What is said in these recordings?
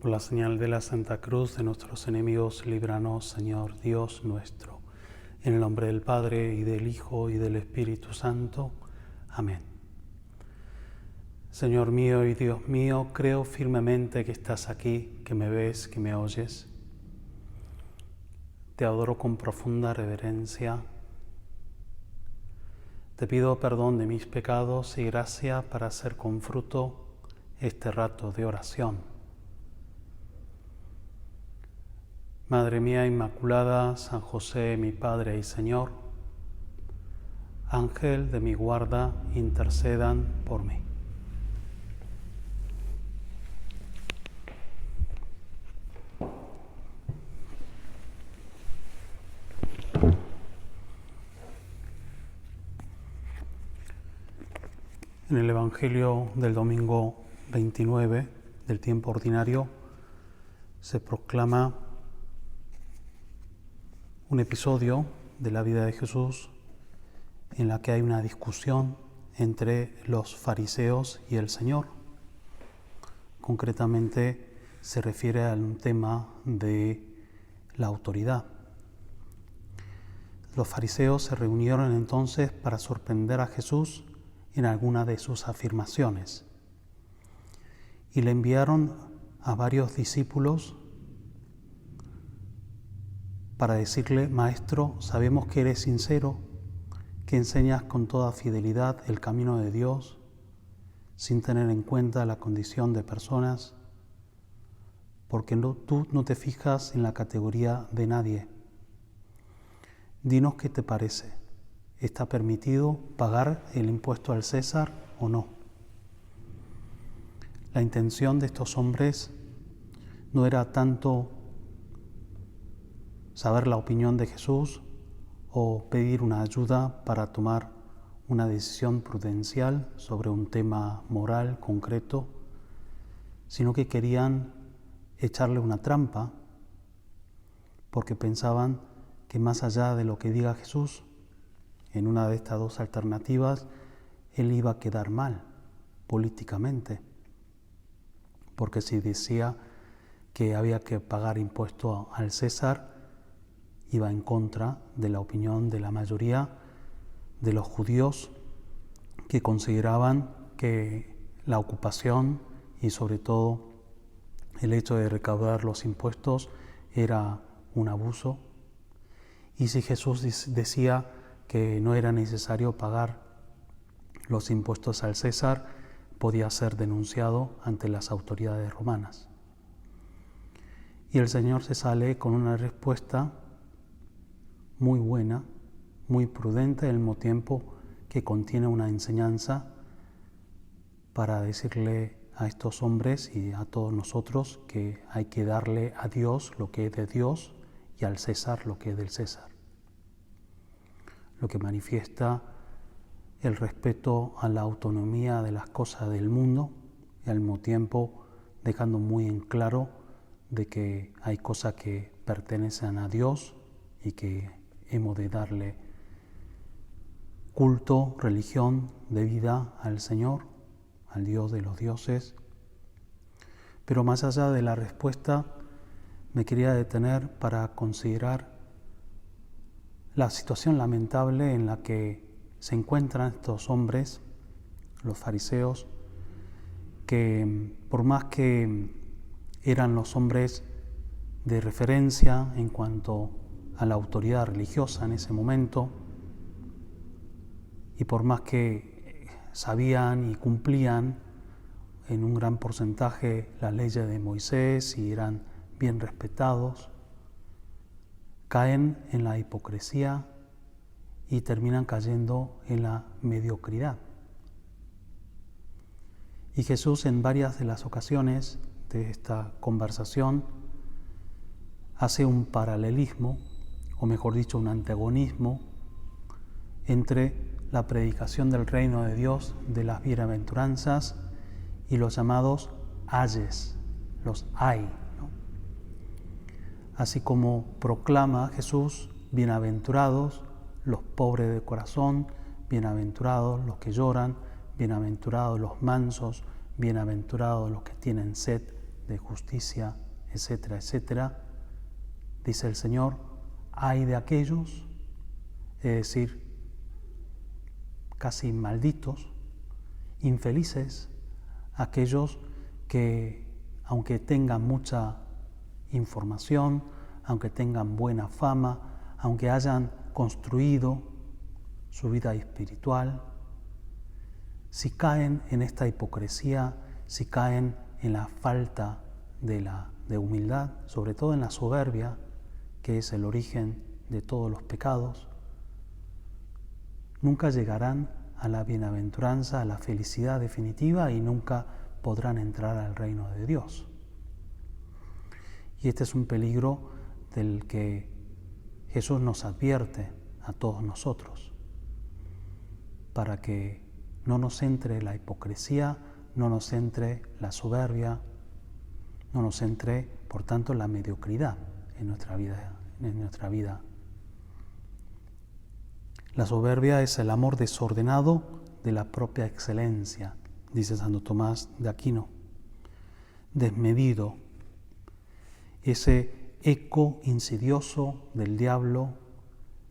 Por la señal de la Santa Cruz de nuestros enemigos, líbranos, Señor Dios nuestro. En el nombre del Padre, y del Hijo, y del Espíritu Santo. Amén. Señor mío y Dios mío, creo firmemente que estás aquí, que me ves, que me oyes. Te adoro con profunda reverencia. Te pido perdón de mis pecados y gracia para hacer con fruto este rato de oración. Madre mía Inmaculada, San José, mi Padre y Señor, Ángel de mi guarda, intercedan por mí. En el Evangelio del domingo 29 del tiempo ordinario se proclama un episodio de la vida de Jesús en la que hay una discusión entre los fariseos y el Señor. Concretamente se refiere a un tema de la autoridad. Los fariseos se reunieron entonces para sorprender a Jesús en alguna de sus afirmaciones y le enviaron a varios discípulos para decirle: Maestro, sabemos que eres sincero, que enseñas con toda fidelidad el camino de Dios, sin tener en cuenta la condición de personas, porque tú no te fijas en la categoría de nadie. Dinos qué te parece. ¿Está permitido pagar el impuesto al César o no? La intención de estos hombres no era tanto saber la opinión de Jesús o pedir una ayuda para tomar una decisión prudencial sobre un tema moral concreto, sino que querían echarle una trampa porque pensaban que más allá de lo que diga Jesús, en una de estas dos alternativas, él iba a quedar mal políticamente, porque si decía que había que pagar impuesto al César, iba en contra de la opinión de la mayoría de los judíos que consideraban que la ocupación y sobre todo el hecho de recaudar los impuestos era un abuso. Y si Jesús decía que no era necesario pagar los impuestos al César, podía ser denunciado ante las autoridades romanas. Y el Señor se sale con una respuesta muy buena, muy prudente, al mismo tiempo que contiene una enseñanza para decirle a estos hombres y a todos nosotros que hay que darle a Dios lo que es de Dios y al César lo que es del César. Lo que manifiesta el respeto a la autonomía de las cosas del mundo y al mismo tiempo dejando muy en claro de que hay cosas que pertenecen a Dios y que hemos de darle culto, religión, debida al Señor, al Dios de los dioses. Pero más allá de la respuesta, me quería detener para considerar la situación lamentable en la que se encuentran estos hombres, los fariseos, que por más que eran los hombres de referencia en cuanto a la autoridad religiosa en ese momento, y por más que sabían y cumplían en un gran porcentaje las leyes de Moisés y eran bien respetados, caen en la hipocresía y terminan cayendo en la mediocridad. Y Jesús, en varias de las ocasiones de esta conversación, hace un paralelismo, o mejor dicho, un antagonismo entre la predicación del reino de Dios, de las bienaventuranzas, y los llamados ayes, los ay, ¿no? Así como proclama Jesús: bienaventurados los pobres de corazón, bienaventurados los que lloran, bienaventurados los mansos, bienaventurados los que tienen sed de justicia, etcétera, etcétera, dice el Señor, ay de aquellos, es decir, casi malditos, infelices, aquellos que, aunque tengan mucha información, aunque tengan buena fama, aunque hayan construido su vida espiritual, si caen en esta hipocresía, si caen en la falta de humildad, sobre todo en la soberbia, que es el origen de todos los pecados, nunca llegarán a la bienaventuranza, a la felicidad definitiva y nunca podrán entrar al reino de Dios. Y este es un peligro del que Jesús nos advierte a todos nosotros, para que no nos entre la hipocresía, no nos entre la soberbia, no nos entre, por tanto, la mediocridad en nuestra vida. La soberbia es el amor desordenado de la propia excelencia, dice Santo Tomás de Aquino, desmedido, ese eco insidioso del diablo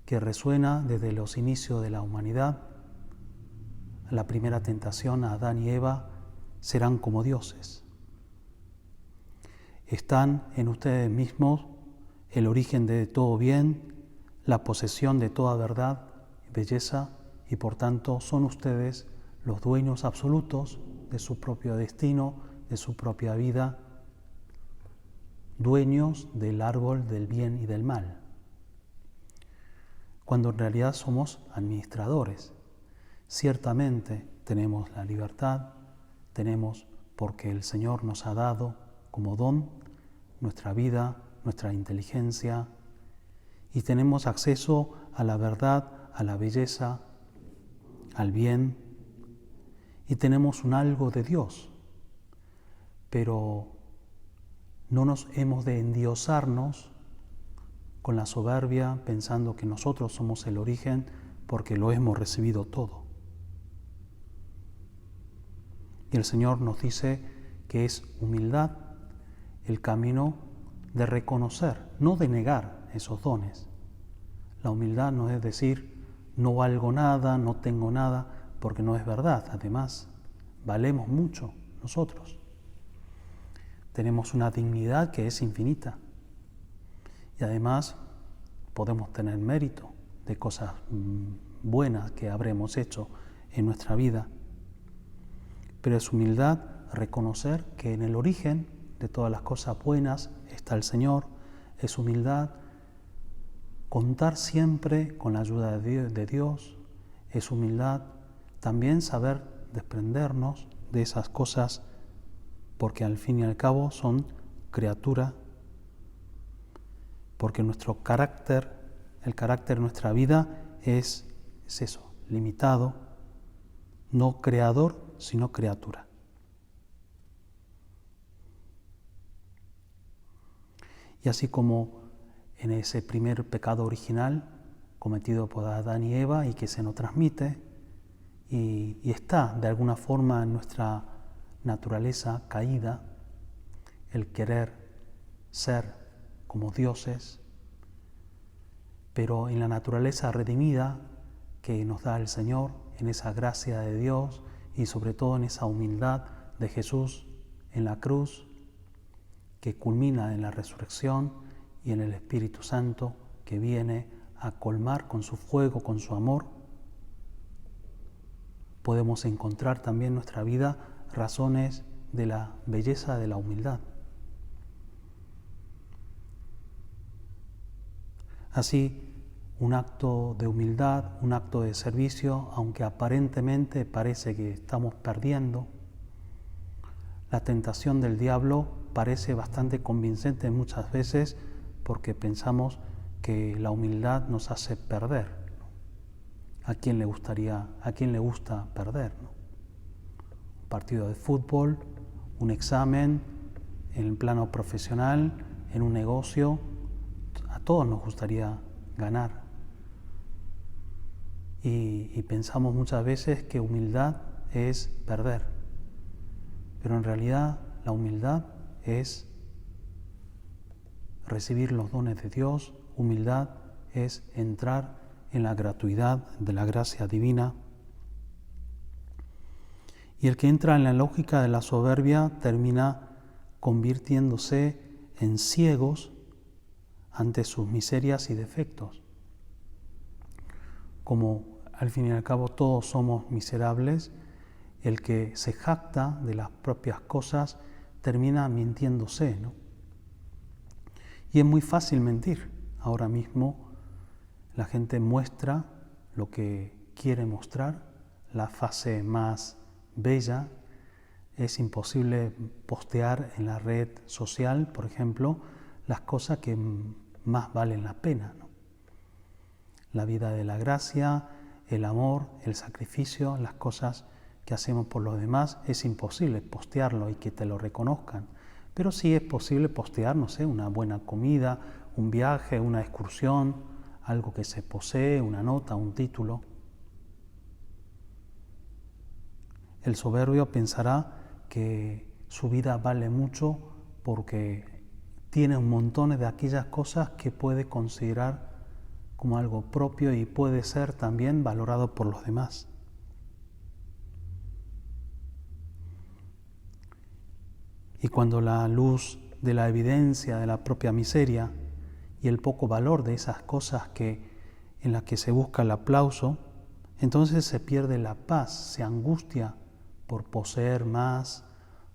que resuena desde los inicios de la humanidad. La primera tentación a Adán y Eva: serán como dioses. Están en ustedes mismos el origen de todo bien, la posesión de toda verdad y belleza, y por tanto son ustedes los dueños absolutos de su propio destino, de su propia vida, dueños del árbol del bien y del mal, cuando en realidad somos administradores. Ciertamente tenemos la libertad, tenemos, porque el Señor nos ha dado como don nuestra vida, nuestra inteligencia, y tenemos acceso a la verdad, a la belleza, al bien, y tenemos un algo de Dios, pero no nos hemos de endiosarnos con la soberbia pensando que nosotros somos el origen porque lo hemos recibido todo. Y el Señor nos dice que es humildad el camino de reconocer, no de negar esos dones. La humildad no es decir, no valgo nada, no tengo nada, porque no es verdad. Además, valemos mucho nosotros. Tenemos una dignidad que es infinita. Y además podemos tener mérito de cosas buenas que habremos hecho en nuestra vida. Pero es humildad reconocer que en el origen de todas las cosas buenas está el Señor. Es humildad contar siempre con la ayuda de Dios. Es humildad también saber desprendernos de esas cosas, porque al fin y al cabo son criatura, porque nuestro carácter, el carácter de nuestra vida es eso, limitado, no creador, sino criatura. Y así como en ese primer pecado original cometido por Adán y Eva y que se nos transmite y está de alguna forma en nuestra naturaleza caída, el querer ser como dioses, pero en la naturaleza redimida que nos da el Señor, en esa gracia de Dios y sobre todo en esa humildad de Jesús en la cruz, que culmina en la resurrección y en el Espíritu Santo que viene a colmar con su fuego, con su amor, podemos encontrar también en nuestra vida razones de la belleza de la humildad. Así, un acto de humildad, un acto de servicio, aunque aparentemente parece que estamos perdiendo, la tentación del diablo parece bastante convincente muchas veces porque pensamos que la humildad nos hace perder. ¿A quién le gusta perder? ¿No? Un partido de fútbol, un examen, en el plano profesional, en un negocio, a todos nos gustaría ganar. Y pensamos muchas veces que humildad es perder. Pero en realidad la humildad es recibir los dones de Dios, humildad es entrar en la gratuidad de la gracia divina. Y el que entra en la lógica de la soberbia termina convirtiéndose en ciegos ante sus miserias y defectos. Como al fin y al cabo todos somos miserables, el que se jacta de las propias cosas termina mintiéndose, ¿no? Y es muy fácil mentir. Ahora mismo la gente muestra lo que quiere mostrar, la fase más bella. Es imposible postear en la red social, por ejemplo, las cosas que más valen la pena, ¿no? La vida de la gracia, el amor, el sacrificio, las cosas que hacemos por los demás, es imposible postearlo y que te lo reconozcan. Pero sí es posible postear, no sé, una buena comida, un viaje, una excursión, algo que se posee, una nota, un título. El soberbio pensará que su vida vale mucho porque tiene un montón de aquellas cosas que puede considerar como algo propio y puede ser también valorado por los demás. Y cuando la luz de la evidencia de la propia miseria y el poco valor de esas cosas en las que se busca el aplauso, entonces se pierde la paz, se angustia por poseer más,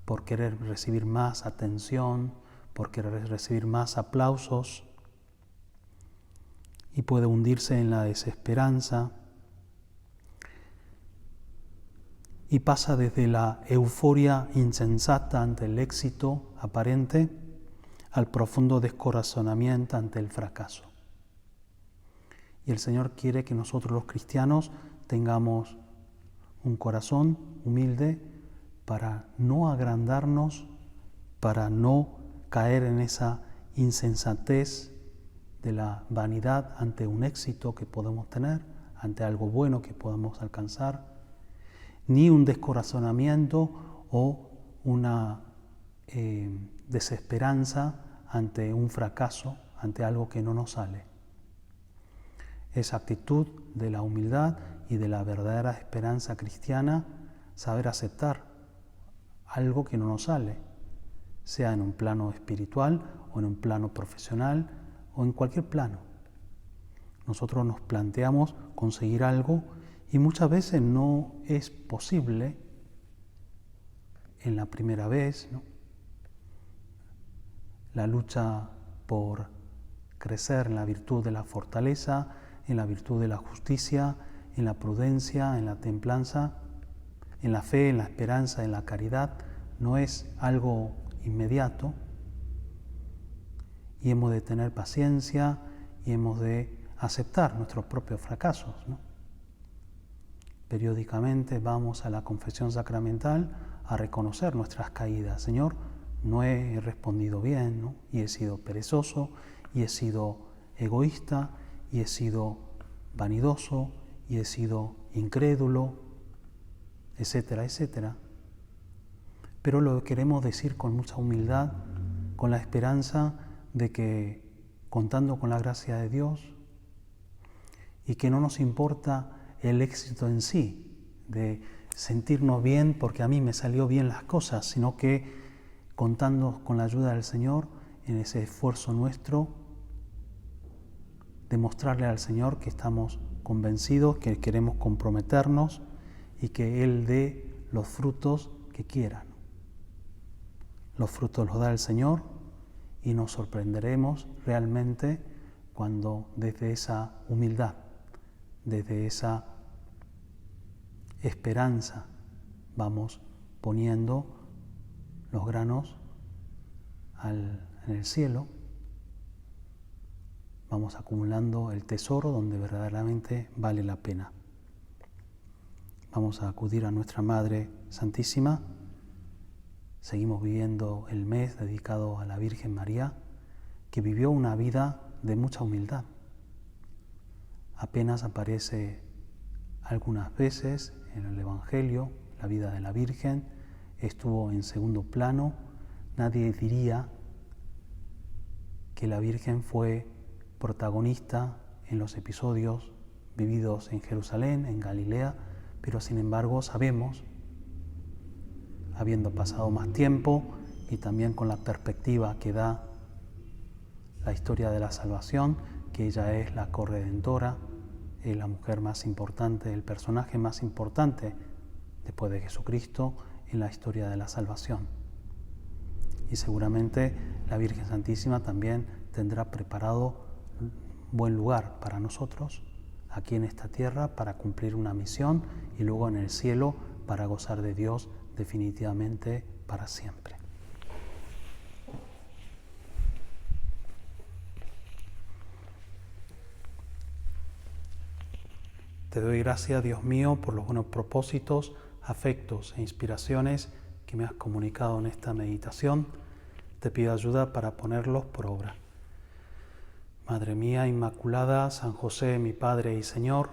por querer recibir más atención, por querer recibir más aplausos, y puede hundirse en la desesperanza y pasa desde la euforia insensata ante el éxito aparente al profundo descorazonamiento ante el fracaso. Y el Señor quiere que nosotros los cristianos tengamos un corazón humilde para no agrandarnos, para no caer en esa insensatez de la vanidad ante un éxito que podemos tener, ante algo bueno que podemos alcanzar, ni un descorazonamiento o una desesperanza ante un fracaso, ante algo que no nos sale. Esa actitud de la humildad y de la verdadera esperanza cristiana, saber aceptar algo que no nos sale, sea en un plano espiritual o en un plano profesional o en cualquier plano. Nosotros nos planteamos conseguir algo y muchas veces no es posible en la primera vez, ¿no? La lucha por crecer en la virtud de la fortaleza, en la virtud de la justicia, en la prudencia, en la templanza, en la fe, en la esperanza, en la caridad, no es algo inmediato y hemos de tener paciencia y hemos de aceptar nuestros propios fracasos, ¿no? Periódicamente vamos a la confesión sacramental a reconocer nuestras caídas. Señor, no he respondido bien, ¿no? Y he sido perezoso, y he sido egoísta, y he sido vanidoso, y he sido incrédulo, etcétera, etcétera. Pero lo queremos decir con mucha humildad, con la esperanza de que, contando con la gracia de Dios, y que no nos importa el éxito en sí, de sentirnos bien porque a mí me salió bien las cosas, sino que contando con la ayuda del Señor en ese esfuerzo nuestro, demostrarle al Señor que estamos convencidos, que queremos comprometernos y que Él dé los frutos que quiera. Los frutos los da el Señor y nos sorprenderemos realmente cuando desde esa humildad, desde esa esperanza, vamos poniendo los granos en el cielo, vamos acumulando el tesoro donde verdaderamente vale la pena. Vamos a acudir a nuestra Madre Santísima. Seguimos viviendo el mes dedicado a la Virgen María, que vivió una vida de mucha humildad. Apenas aparece algunas veces en el Evangelio la vida de la Virgen, estuvo en segundo plano nadie diría que la Virgen fue protagonista en los episodios vividos en Jerusalén, en Galilea, pero sin embargo sabemos, habiendo pasado más tiempo y también con la perspectiva que da la historia de la salvación, que ella es la corredentora, es la mujer más importante, el personaje más importante después de Jesucristo en la historia de la salvación. Y seguramente la Virgen Santísima también tendrá preparado un buen lugar para nosotros aquí en esta tierra para cumplir una misión y luego en el cielo para gozar de Dios definitivamente para siempre. Te doy gracias, Dios mío, por los buenos propósitos, afectos e inspiraciones que me has comunicado en esta meditación. Te pido ayuda para ponerlos por obra. Madre mía Inmaculada, San José, mi Padre y Señor,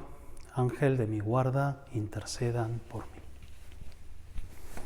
Ángel de mi guarda, intercedan por mí.